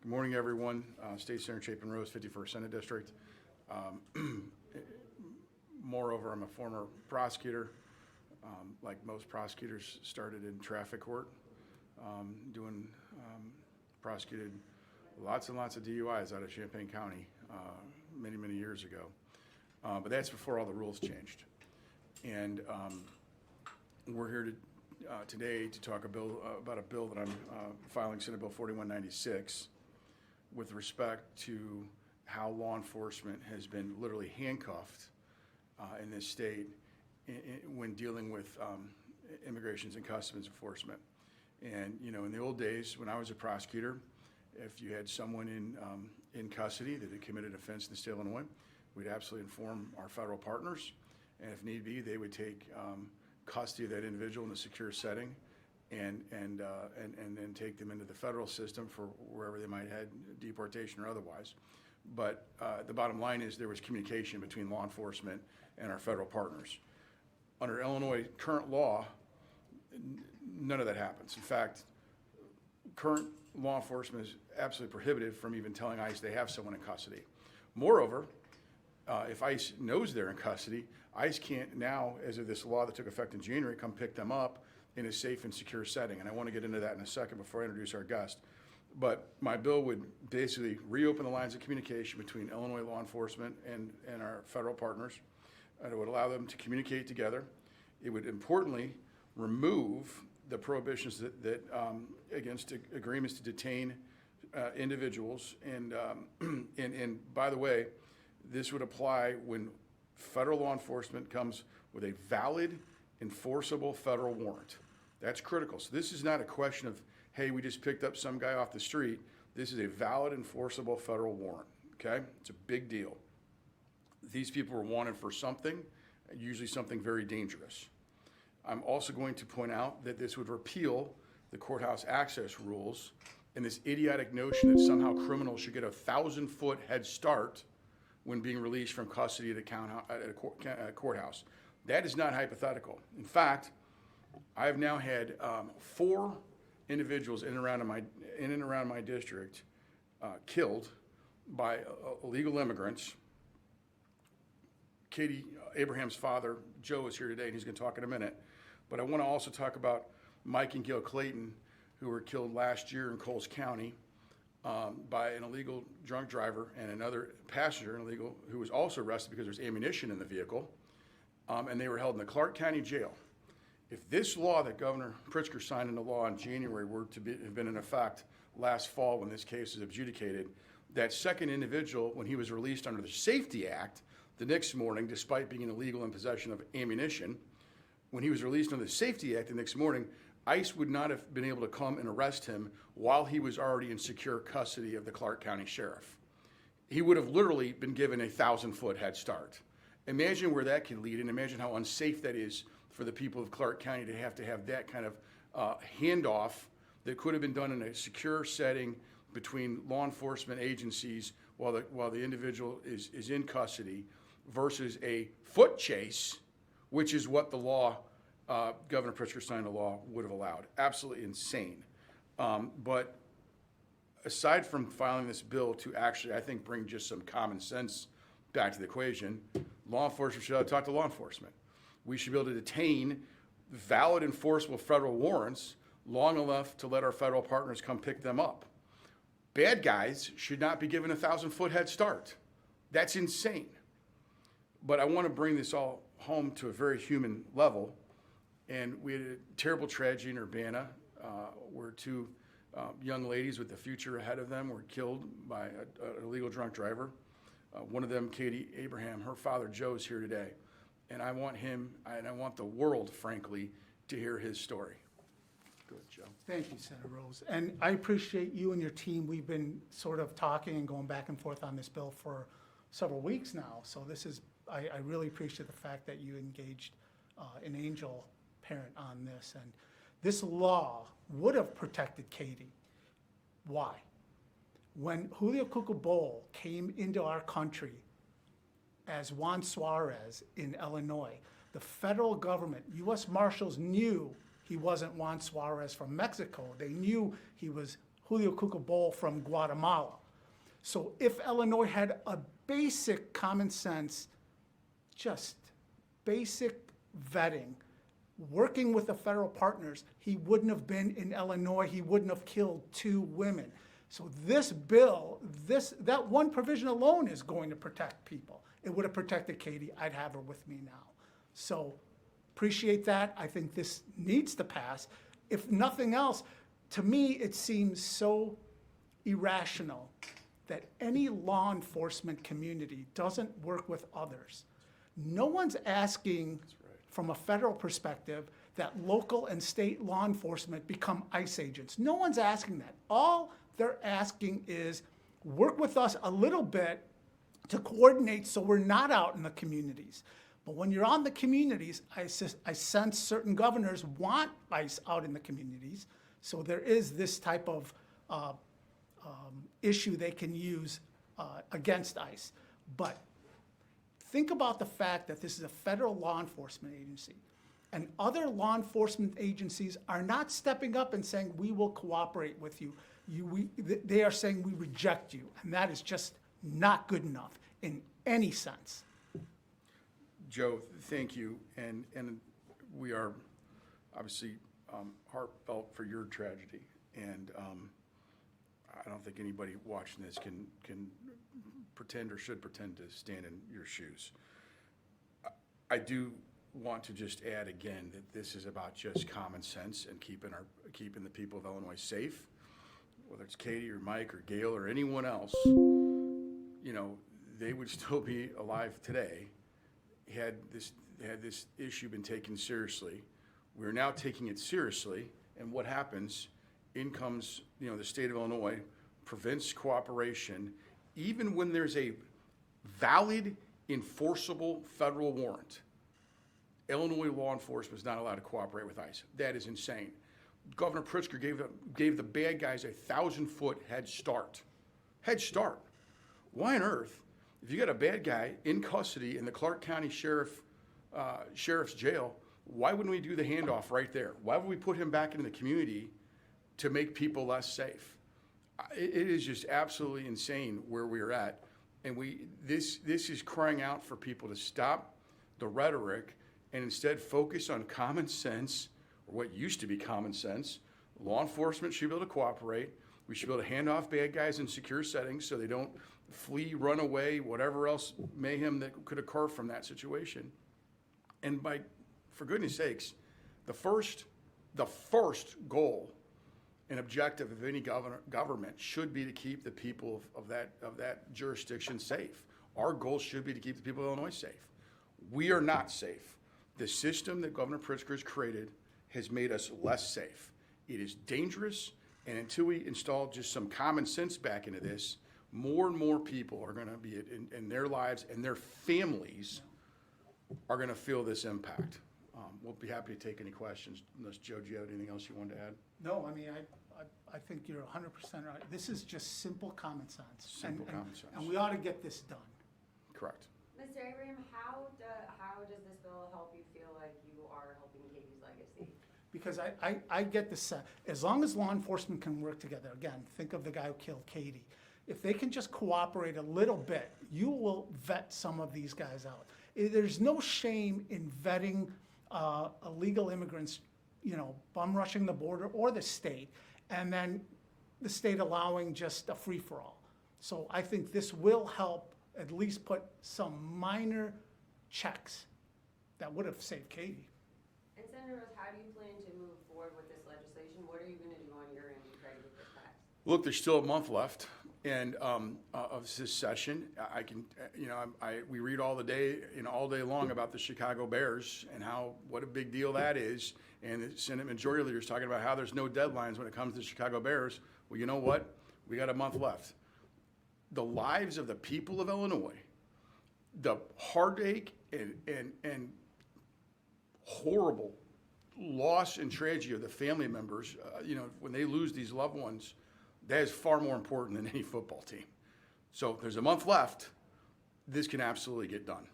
Good morning, everyone. State Senator Chapin Rose, 51st Senate District. Moreover, I'm a former prosecutor. Like most prosecutors, started in traffic court, prosecuted lots and lots of DUIs out of Champaign County many, many years ago. But that's before all the rules changed. And we're here today to talk about a bill that I'm filing, Senate Bill 4196, with respect to how law enforcement has been literally handcuffed in this state when dealing with immigrations and customs enforcement. And you know, in the old days when I was a prosecutor, if you had someone in custody that had committed an offense in the state of Illinois, we'd absolutely inform our federal partners, and if need be, they would take custody of that individual in a secure setting, and then take them into the federal system for wherever they might head, deportation or otherwise. But the bottom line is there was communication between law enforcement and our federal partners. Under Illinois current law, none of that happens. In fact, current law enforcement is absolutely prohibited from even telling ICE they have someone in custody. Moreover, if ICE knows they're in custody, ICE can't now, as of this law that took effect in January, come pick them up in a safe and secure setting. And I want to get into that in a second before I introduce our guest. But my bill would basically reopen the lines of communication between Illinois law enforcement and our federal partners. And it would allow them to communicate together. It would importantly remove the prohibitions that against agreements to detain individuals. And by the way, this would apply when federal law enforcement comes with a valid, enforceable federal warrant. That's critical. So this is not a question of, hey, we just picked up some guy off the street. This is a valid, enforceable federal warrant, okay? It's a big deal. These people were wanted for something, usually something very dangerous. I'm also going to point out that this would repeal the courthouse access rules and this idiotic notion that somehow criminals should get a 1,000-foot head start when being released from custody at a courthouse. That is not hypothetical. In fact, I have now had 4 individuals in and around my district killed by illegal immigrants. Katie Abraham's father, Joe, is here today, and he's going to talk in a minute. But I want to also talk about Mike and Gail Clayton, who were killed last year in Coles County by an illegal drunk driver and another passenger, who was also arrested because there's ammunition in the vehicle, and they were held in the Clark County Jail. If this law that Governor Pritzker signed into law in January were to have been in effect last fall when this case is adjudicated, that second individual, when he was released under the Safety Act the next morning, despite being illegal in possession of ammunition, when he was released under the Safety Act the next morning, ICE would not have been able to come and arrest him while he was already in secure custody of the Clark County Sheriff. He would have literally been given a 1,000-foot head start. Imagine where that could lead, and imagine how unsafe that is for the people of Clark County to have that kind of handoff that could have been done in a secure setting between law enforcement agencies while the individual is in custody, versus a foot chase, which is what the law, Governor Pritzker signed a law, would have allowed. Absolutely insane. But aside from filing this bill to actually, I think, bring just some common sense back to the equation, law enforcement should talk to law enforcement. We should be able to detain valid, enforceable federal warrants long enough to let our federal partners come pick them up. Bad guys should not be given a 1,000-foot head start. That's insane. But I want to bring this all home to a very human level. And we had a terrible tragedy in Urbana where 2 young ladies with the future ahead of them were killed by an illegal drunk driver. One of them, Katie Abraham, her father, Joe, is here today. And I want him, and I want the world, frankly, to hear his story. Go ahead, Joe. Thank you, Senator Rose. And I appreciate you and your team. We've been sort of talking and going back and forth on this bill for several weeks now. So this is, I really appreciate the fact that you engaged an angel parent on this. And this law would have protected Katie. Why? When Julio Cucabol came into our country as Juan Suarez in Illinois, the federal government, U.S. Marshals knew he wasn't Juan Suarez from Mexico. They knew he was Julio Cucabol from Guatemala. So if Illinois had a basic common sense, just basic vetting, working with the federal partners, he wouldn't have been in Illinois. He wouldn't have killed 2 women. So this bill, that one provision alone is going to protect people. It would have protected Katie. I'd have her with me now. So appreciate that. I think this needs to pass. If nothing else, to me, it seems so irrational that any law enforcement community doesn't work with others. No one's asking, from a federal perspective, that local and state law enforcement become ICE agents. No one's asking that. All they're asking is work with us a little bit to coordinate so we're not out in the communities. But when you're on the communities, I sense certain governors want ICE out in the communities. So there is this type of issue they can use against ICE. But think about the fact that this is a federal law enforcement agency, and other law enforcement agencies are not stepping up and saying, we will cooperate with you. They are saying, we reject you, and that is just not good enough in any sense. Joe, thank you, and we are obviously heartfelt for your tragedy, and I don't think anybody watching this can pretend or should pretend to stand in your shoes. I do want to just add again that this is about just common sense and keeping the people of Illinois safe, whether it's Katie or Mike or Gail or anyone else. You know, they would still be alive today had this issue been taken seriously. We're now taking it seriously, and what happens? In comes, the state of Illinois, prevents cooperation, even when there's a valid, enforceable federal warrant. Illinois law enforcement is not allowed to cooperate with ICE. That is insane. Governor Pritzker gave the bad guys a 1,000-foot head start. Head start. Why on earth, if you got a bad guy in custody in the Clark County Sheriff's jail, why wouldn't we do the handoff right there? Why would we put him back into the community to make people less safe? It is just absolutely insane where we're at, and this is crying out for people to stop the rhetoric and instead focus on common sense, or what used to be common sense. Law enforcement should be able to cooperate. We should be able to hand off bad guys in secure settings so they don't flee, run away, whatever else mayhem that could occur from that situation. And for goodness sakes, the first goal and objective of any government should be to keep the people of that jurisdiction safe. Our goal should be to keep the people of Illinois safe. We are not safe. The system that Governor Pritzker has created has made us less safe. It is dangerous, and until we install just some common sense back into this, more and more people are going to be in their lives, and their families are going to feel this impact. We'll be happy to take any questions, unless, Joe, do you have anything else you wanted to add? No, I mean, I think you're 100% right. This is just simple common sense. Simple common sense. And we ought to get this done. Correct. Mr. Abraham, how does this bill help you feel like you are helping Katie's legacy? Because I get the sense, as long as law enforcement can work together, again, think of the guy who killed Katie. If they can just cooperate a little bit, you will vet some of these guys out. There's no shame in vetting illegal immigrants, bum rushing the border or the state, and then the state allowing just a free-for-all. So I think this will help at least put some minor checks that would have saved Katie. And Senator Rose, how do you plan to move forward with this legislation? What are you going to do on your end to try to get this passed? Look, there's still a month left, and of this session, we read all day long about the Chicago Bears and what a big deal that is, and the Senate Majority Leader is talking about how there's no deadlines when it comes to the Chicago Bears. Well, you know what? We got a month left. The lives of the people of Illinois, the heartache and horrible loss and tragedy of the family members, when they lose these loved ones, that is far more important than any football team. So there's a month left. This can absolutely get done.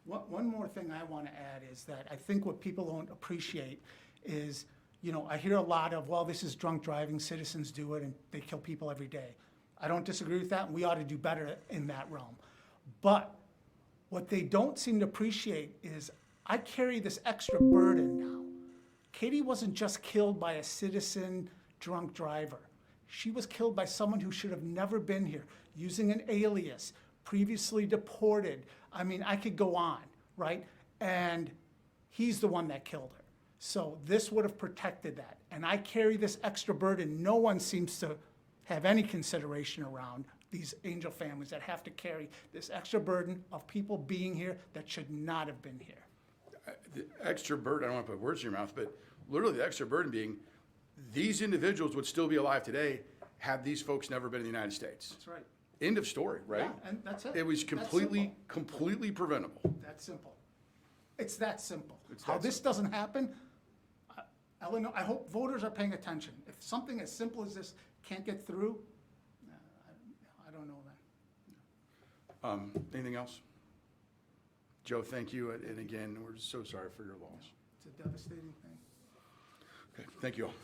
One more thing I want to add is that I think what people don't appreciate is you know, I hear a lot of, well, this is drunk driving, citizens do it, and they kill people every day. I don't disagree with that, and we ought to do better in that realm. But what they don't seem to appreciate is I carry this extra burden now. Katie wasn't just killed by a citizen drunk driver. She was killed by someone who should have never been here, using an alias, previously deported. I mean, I could go on, right? And he's the one that killed her. So this would have protected that. And I carry this extra burden. No one seems to have any consideration around these angel families that have to carry this extra burden of people being here that should not have been here. The extra burden, I don't want to put words in your mouth, but literally the extra burden being these individuals would still be alive today had these folks never been in the United States. That's right. End of story, right? Yeah, and that's it. It was That's completely simple. preventable. That's simple. It's that simple. It's How that this doesn't happen, Eleanor, I hope voters are paying attention. If something as simple as this can't get through, I don't know then. Anything else? Joe, thank you. And again, we're so sorry for your loss. It's a devastating thing. Okay, thank you all.